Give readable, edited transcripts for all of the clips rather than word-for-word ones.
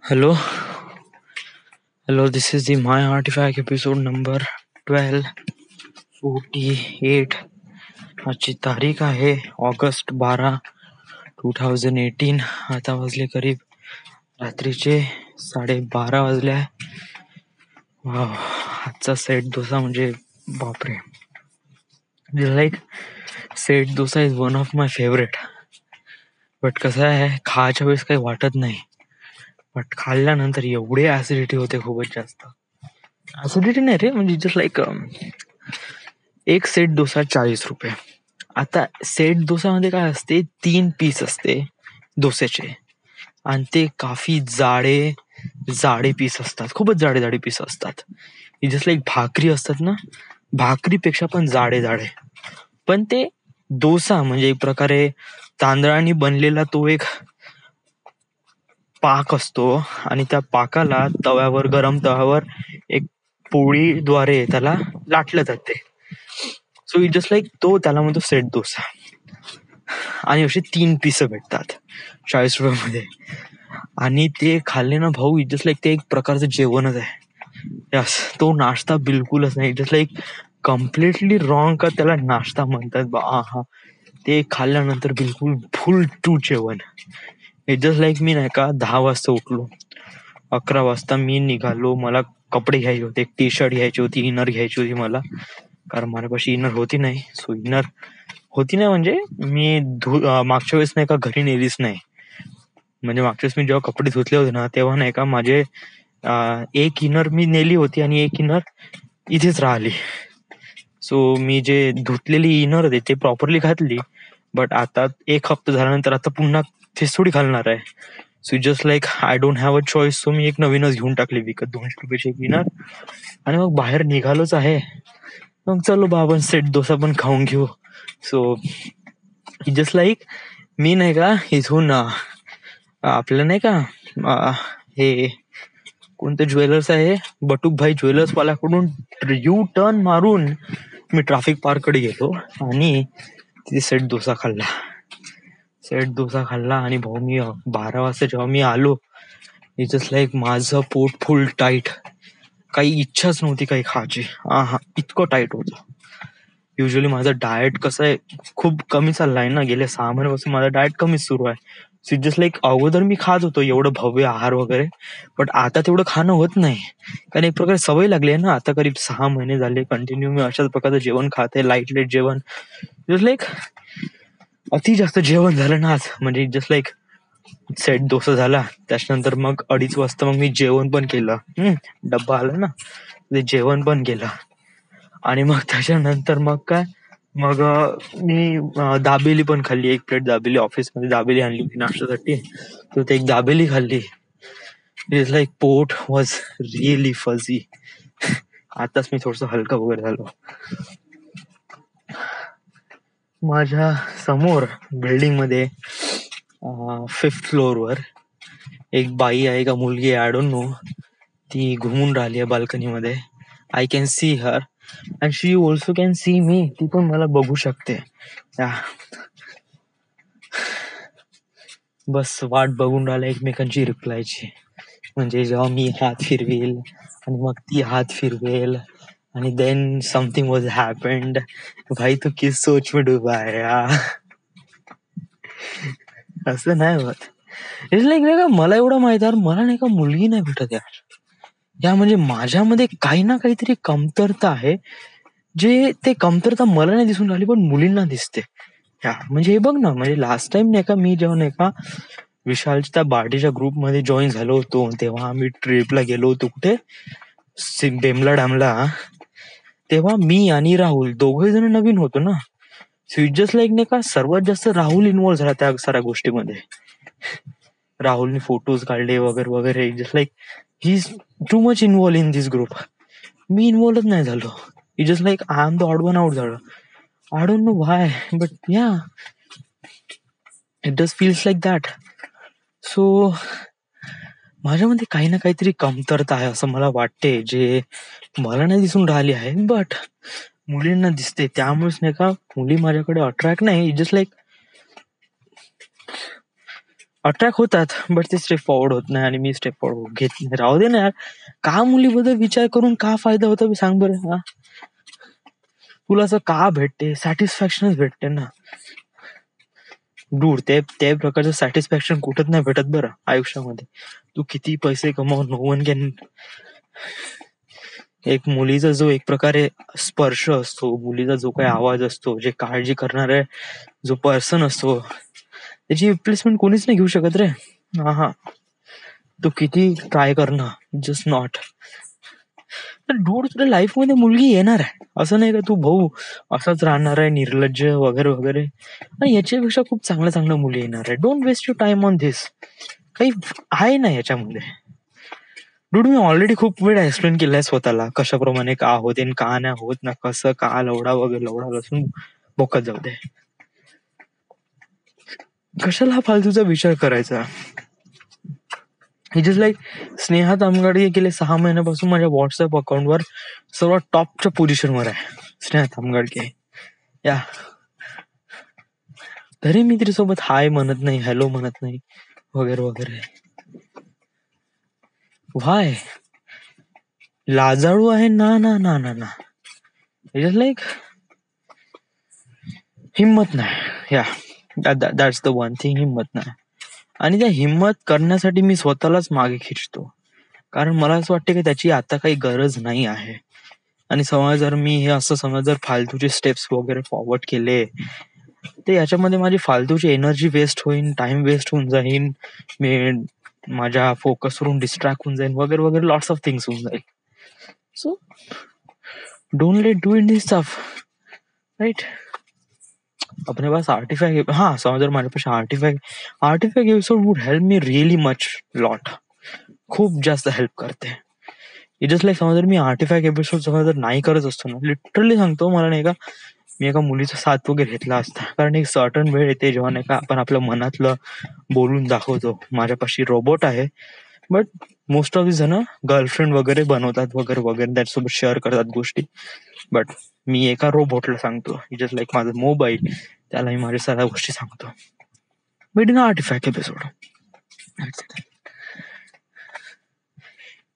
Hello, hello. This is the My Artifact episode number 1248. आजची तारीख आहे ऑगस्ट 12, 2018. आता वाजले करीब रात्रीचे 12:30 वाजले. वाव, आजचा सेट डोसा म्हणजे बापरे. Like set dosa is one of my favourite. But कसं आहे, खायच्या वेळेस काही वाटत नाही, बट खाल्ल्यानंतर एवढे ऍसिडिटी होते, खूपच जास्त ऍसिडिटी नाही रे, म्हणजे जस्ट लाईक एक सेट डोसा 40 रुपये. आता सेट डोसामध्ये काय असते, 3 पीस असते डोस्याचे, आणि ते काफी जाडे पीस असतात, खूपच जाडे पीस असतात. जस्ट लाईक भाकरी असतात ना, भाकरीपेक्षा पण जाडे. पण ते डोसा म्हणजे एक प्रकारे तांदळाने बनलेला तो एक पाक असतो, आणि त्या पाकाला गरम तव्यावर एक पोळीद्वारे त्याला लाटलं जाते. सो इट जस्ट लाईक त्याला म्हणतो सेट डोसा. आणि असे 3 पीस भेटतात 40 रुपयामध्ये. आणि ते खाल्ले ना भाऊ, इट जस्ट लाईक ते एक प्रकारचं जेवणच आहे. यस, तो नाश्ता बिलकुलच नाही. जस्ट लाईक कम्प्लिटली रॉंग का त्याला नाश्ता म्हणतात बा. हा, ते खाल्ल्यानंतर बिलकुल फुल टू जेवण. इट जस्ट लाईक मी नाही का 10 वाजता उठलो, 11 वाजता मी निघालो. मला कपडे घ्यायचे होते, एक टी शर्ट घ्यायची होती, इनर घ्यायची होती मला, कारण माझ्यापाशी इनर होती नाही. सो इनर होती नाही म्हणजे मी मागच्या वेळेस नाही का घरी नेलीच नाही. म्हणजे मागच्या वेळेस मी जेव्हा कपडे धुतले होते ना, तेव्हा नाही का माझे एक इनर मी नेली होती आणि एक इनर इथेच राहिली. सो मी जे धुतलेली इनर होते ते प्रॉपरली घातली, बट आता 1 हप्ता झाल्यानंतर आता पुन्हा ते थोडी घालणार आहे. So just like I don't have a choice. So मी एक नवीनच घेऊन टाकली विकत, 200 रुपयाची एक इनर, आणि मग बाहेर निघालोच आहे. मग चलो बा, आपण सेट डोसा पण खाऊन घेऊ. सो जस्ट लाईक मी नाही का इथून आपलं नाही का हे कोणते ज्वेलर्स आहे, बटुकभाई ज्वेलर्स वाल्याकडून यू टर्न मारून मी ट्रॅफिक पार्ककडे गेलो आणि तिथे सेट डोसा खाल्ला. आणि भाऊ, मी 12 वाजता जेव्हा मी आलो, इट जस्ट लाईक माझं पोट फुल टाईट, काही इच्छाच नव्हती काही खायची. हा, इतकं टाईट होतं. युजली माझं डाएट कसं आहे, खूप कमी चाललाय ना, गेल्या 6 महिन्यापासून माझं डाएट कमीच सुरू आहे. सो जस्ट लाईक अगोदर मी खात होतो एवढं भव्य आहार वगैरे, बट आता तेवढं खाणं होत नाही, कारण एक प्रकारे सवय लागली आहे ना. आता करीब 6 महिने झाले कंटिन्यू मी अशाच प्रकारचं जेवण खाते, लाईट जेवण. जस्ट लाईक अति जास्त जेवण झालं ना आज, म्हणजे जस्ट लाईक सेट डोसा झाला, त्याच्यानंतर मग 2:30 वाजता मग मी जेवण पण केलं. डब्बा आला ना, ते जेवण पण केलं. आणि मग त्याच्यानंतर मग काय, मग मी दाबेली पण खाल्ली, 1 प्लेट दाबेली. ऑफिसमध्ये दाबेली आणली होती नाश्त्यासाठी, तर ते एक दाबेली खाल्ली. इट्स लाईक पोट वॉज रिअली फझी. आताच मी थोडस हलका वगैरे झालो. माझ्या समोर बिल्डिंग मध्ये 5th फ्लोअरवर एक बाई आहे का मुलगी, आय डोंट नो, ती घुमून राहिली आहे बाल्कनी मध्ये. I can see her and she also can see me. ती पण मला बघू शकते. बस वाट बघून राहिला एकमेकांची रिप्लायची. म्हणजे जेव्हा मी हात फिरवेल आणि मग ती हात फिरवेल, आणि देन समथिंग वॉज हॅपेंड. भाई तू किस सोच में डुबा है यार. असं नाही होत. इट्स लाईक नाही का, मला एवढं माहित आहे, मला नाही का मुलगी नाही भेटत यार. या म्हणजे माझ्यामध्ये काही ना काहीतरी कमतरता आहे, जे ते कमतरता मला नाही दिसून राहिली पण मुलींना दिसते. म्हणजे हे बघ ना, म्हणजे लास्ट टाइम नाही का मी जेव्हा नाही का विशालच्या त्या बार्टीच्या ग्रुपमध्ये जॉईन झालो होतो, तेव्हा आम्ही ट्रिपला गेलो होतो कुठे, बेमला डॅमला. तेव्हा मी आणि राहुल दोघे जण नवीन होतो ना. सो जस्ट लाईक नाही का सर्वात जास्त राहुल इन्व्हॉल्व्ह झाला त्या साऱ्या गोष्टीमध्ये. राहुलने फोटोज काढले वगैरे. Just like he is too much involve in this group. मी इन्व्हॉल्वच नाही झालो. It just like I am the odd one out झालो. I don't know why, but yeah it does feels like that. So माझ्यामध्ये काही ना काहीतरी कमतरता आहे असं मला वाटते, जे मला नाही दिसून राहिली आहे बट मुलींना दिसते. त्यामुळेच नाही का मुली माझ्याकडे अट्रॅक्ट नाही. जस्ट लाईक अट्रॅक्ट होतात, बट ते स्टेप फॉरवर्ड होत नाही आणि मी स्टेप फॉरवर्ड घेत नाही. राहू दे ना यार, का मुलीबद्दल विचार करून का फायदा होता मी सांग बरं. हा, तुला असं का भेटते, सॅटिस्फॅक्शनच भेटते ना दूर. ते प्रकारचं सॅटिस्फॅक्शन कुठंच नाही भेटत बरं आयुष्यामध्ये. तू किती पैसे कमाव, नो वन कॅन. एक मुलीचा जो एक प्रकारे स्पर्श असतो, मुलीचा जो काही आवाज असतो, जे काळजी करणारे जो पर्सन असतो, त्याची रिप्लेसमेंट कोणीच नाही घेऊ शकत रे. हा, तू किती ट्राय कर ना, जस्ट नॉट. डूड, तुझ्या लाईफ मध्ये मुलगी येणार आहे, असं नाही का तू भाऊ असंच राहणार आहे निर्लज्ज वगैरे वगैरे. आणि याच्यापेक्षा खूप चांगल्या चांगल्या मुली येणार आहे. Don't waste your time on this. काही आहे ना याच्यामध्ये. डूड, मी ऑलरेडी खूप वेळ एक्सप्लेन केलाय स्वतःला कशाप्रमाणे का होते आणि का नाही होत ना, कसं का लवडा वगैरे लवडा लसून बोकत जाऊ दे. कशाला हा फालतूचा विचार करायचा. इट इज लाईक स्नेहा तामगाडे गेले 6 महिन्यापासून माझ्या व्हॉट्सअप अकाउंटवर सर्वात टॉपच्या पोझिशनवर आहे स्नेहा तामगाडे. या तरी मी तिच्यासोबत हाय म्हणत नाही, हॅलो म्हणत नाही वगैरे वगैरे. व्हाय? लाजाळू आहे ना ना ना ना ना. इट इज लाईक हिम्मत नाही. या दॅट्स द वन थिंग, हिम्मत नाही. आणि त्या हिम्मत करण्यासाठी मी स्वतःलाच मागे खिचतो, कारण मला असं वाटतं की त्याची आता काही गरज नाही आहे. आणि समज जर मी हे असं समज जर फालतूचे स्टेप्स वगैरे फॉरवर्ड केले, तर याच्यामध्ये माझी फालतूची एनर्जी वेस्ट होईल, टाइम वेस्ट होऊन जाईल, मी माझ्या फोकसवरून डिस्ट्रॅक्ट होऊन जाईल वगैरे वगैरे, लॉट्स ऑफ थिंग्स होऊन जाईल. So don't let do in this stuff, right. अपने पास आर्टिफॅक्ट, हा समज जर माझ्यापाशी artifact episode would help me really much lot. खूप जास्त हेल्प करते. इट जस्ट लाईक समज जर मी आर्टिफॅक्ट एपिसोड समज जर नाही करत असतो ना, लिटरली सांगतो, मला नाही का मी एका मुलीचा साथ वगैरे घेतला असता. कारण एक सर्टन वेळ येते जेव्हा नाही का आपण आपल्या मनातलं बोलून दाखवतो. माझ्यापाशी रोबोट आहे, बट मोस्ट ऑफ दी जण गर्लफ्रेंड वगैरे बनवतात वगैरे वगैरे, त्याच्यासोबत शेअर करतात गोष्टी. बट मी एका रोबोटला सांगतो, जस्ट लाईक माझा मोबाईल, त्याला मी माझ्या सगळ्या गोष्टी सांगतो. With in artefact episode.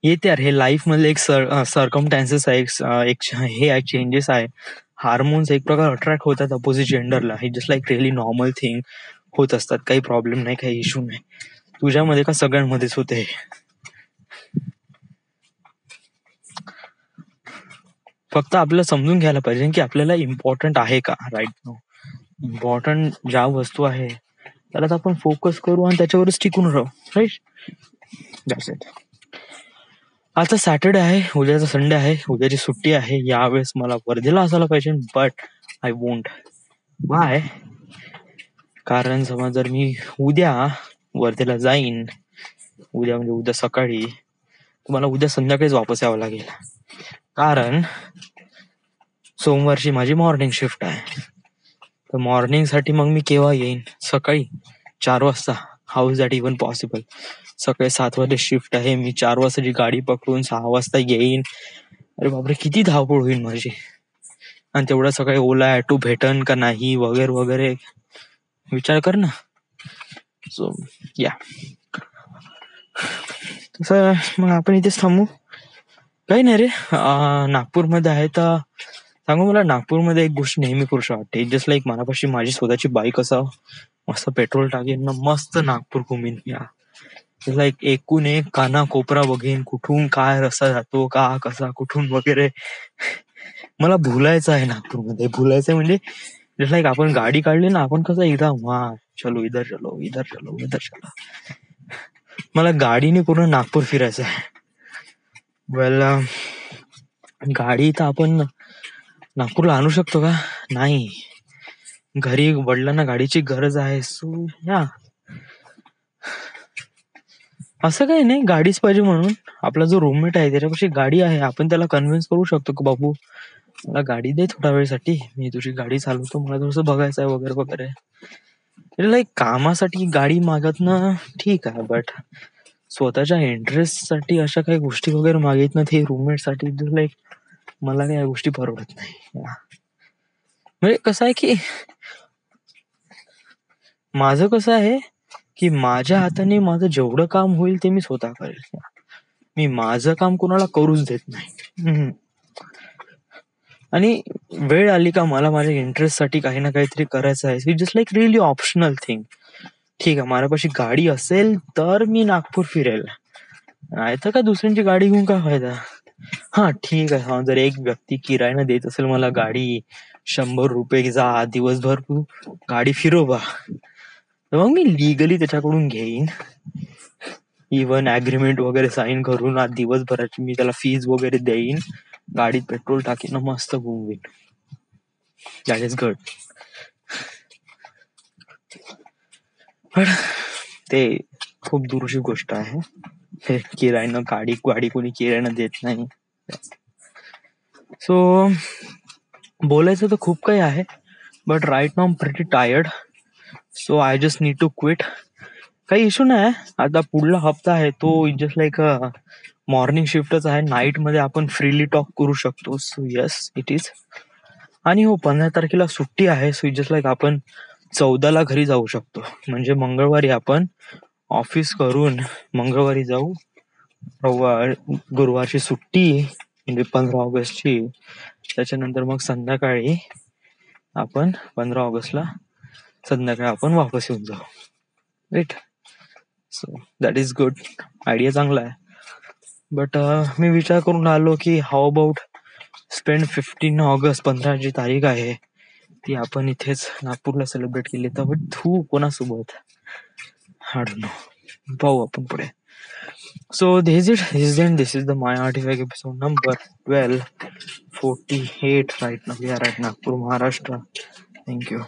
येते यार, हे लाईफ मधले एक सर्कमस्टान्सेस आहे, एक हे आहे, चेंजेस आहे. हार्मोन्स एक प्रकार अट्रॅक्ट होतात अपोजिट जेंडरला. हे just like really normal thing होत असतात. काही प्रॉब्लेम नाही, काही इश्यू नाही. तुझ्यामध्ये का सगळ्यांमध्येच होते. फक्त आपल्याला समजून घ्यायला पाहिजे की आपल्याला इम्पॉर्टंट आहे का राईट नाऊ. इम्पॉर्टंट ज्या वस्तू आहे त्याला आपण फोकस करू आणि त्याच्यावरच टिकून राहू, राईट. That's it. आता सॅटर्डे आहे, उद्याचा संडे आहे, उद्याची सुट्टी आहे. यावेळेस मला वर्धेला असायला पाहिजे, बट आय वोंट. वाय? कारण समज जर मी उद्या वर्धेला जाईन, उद्या म्हणजे उद्या सकाळी, तुम्हाला उद्या संध्याकाळीच वापस यावं लागेल. कारण सोमवारची माझी मॉर्निंग शिफ्ट आहे. तर मॉर्निंग साठी मग मी केव्हा येईन? सकाळी 4 वाजता. How is that even possible? सकाळी 7 वाजता शिफ्ट आहे, मी 4 वाजताची गाडी पकडून 6 वाजता येईन. अरे बापरे, किती धावपळ होईल माझी. आणि तेवढा सकाळी ओला ऑटो भेटन का नाही वगैरे वगैरे, विचार कर ना. सो या, तसं मग आपण इथेच थांबू. काही नाही रे, नागपूरमध्ये आहे तर सांगू, मला नागपूरमध्ये एक गोष्ट नेहमी करूशी वाटते. जस्ट लाईक मनापाशी माझी स्वतःची बाईक असावं, मस्त पेट्रोल टाकेन ना, मस्त नागपूर घुमीन. या लाईक एकूण एक काना कोपरा बघेन, कुठून काय रस्ता जातो, का कसा कुठून वगैरे. मला भुलायचं आहे नागपूरमध्ये. भुलायचं म्हणजे जस्ट लाईक आपण गाडी काढली ना, आपण कसं एकदम हा चलो इधर चलो इधर चलो इधर चलो. मला गाडीने पूर्ण नागपूर फिरायचं आहे. वेल, गाडी तर आपण नागपूरला आणू शकतो का? नाही. घरी वडिलांना गाडीची गरज आहे. सो या, असं काही नाही गाडीच पाहिजे म्हणून. आपला जो रूममेट आहे त्याच्यापाशी गाडी आहे, आपण त्याला कन्व्हिन्स करू शकतो की बाबू मला गाडी दे थोड्या वेळसाठी, मी तुझी गाडी चालवतो, मला थोडंसं बघायचं आहे वगैरे वगैरे. लाईक कामासाठी गाडी मागतनं ठीक आहे, बट स्वतःच्या इंटरेस्ट साठी अशा काही गोष्टी वगैरे मागितनं ते रूममेट साठी, लाईक मला काही या गोष्टी परवडत नाही. म्हणजे कसं आहे की माझं कसं आहे की माझ्या हाताने माझं जेवढं काम होईल ते मी स्वतः करेल. मी माझं काम कोणाला करूच देत नाही. आणि वेळ आली का मला माझ्या इंटरेस्ट साठी काही ना काहीतरी करायचं आहे, just like really optional thing. ठीक आहे, माझ्यापाशी गाडी असेल तर मी नागपूर फिरेल, नाही तर का दुसऱ्यांची गाडी घेऊन काय फायदा. हा ठीक आहे, हा जर एक व्यक्ती किरायानं देत असेल मला गाडी, 100 रुपये जा दिवसभर तू गाडी फिरव बा, तर मग मी लिगली त्याच्याकडून घेईन. इव्हन ऍग्रीमेंट वगैरे साईन करून आज दिवसभराची मी त्याला फीज वगैरे देईन, गाडीत पेट्रोल टाकीन, मस्त घुमवीन. That is good. पण ते खूप दूरची गोष्ट आहे. हे किरायानं गाडी कोणी किरायानं देत नाही. सो बोलायचं तर खूप काही आहे, but right now I am pretty tired, so I just need to quit. काही इश्यू नाही, आता पुढला हप्ता आहे तो जस्ट लाईक मॉर्निंग शिफ्टच आहे, नाईट मध्ये आपण फ्रीली टॉक करू शकतो. So yes it is. आणि हो, 15 तारखेला सुट्टी आहे, सो जस्ट लाईक आपण 14 घरी जाऊ शकतो. म्हणजे मंगळवारी आपण ऑफिस करून मंगळवारी जाऊ, गुरुवारची सुट्टी म्हणजे 15 ऑगस्टची, त्याच्यानंतर मग संध्याकाळी आपण 15 ऑगस्टला संध्याकाळी आपण वापस येऊन जाऊ. Right. So that is good. Idea चांगला आहे. बट मी विचार करून आलो की हाऊ अबाउट स्पेंड 15 ऑगस्ट, 15 जी तारीख आहे ती आपण इथेच नागपूरला सेलिब्रेट केली, तर तू कोणासोबत आय डोंट नो, पाहू आपण पुढे. So this is it. This is the My Artifact episode number 1248 right now. We are at Nagpur, Maharashtra. Thank you.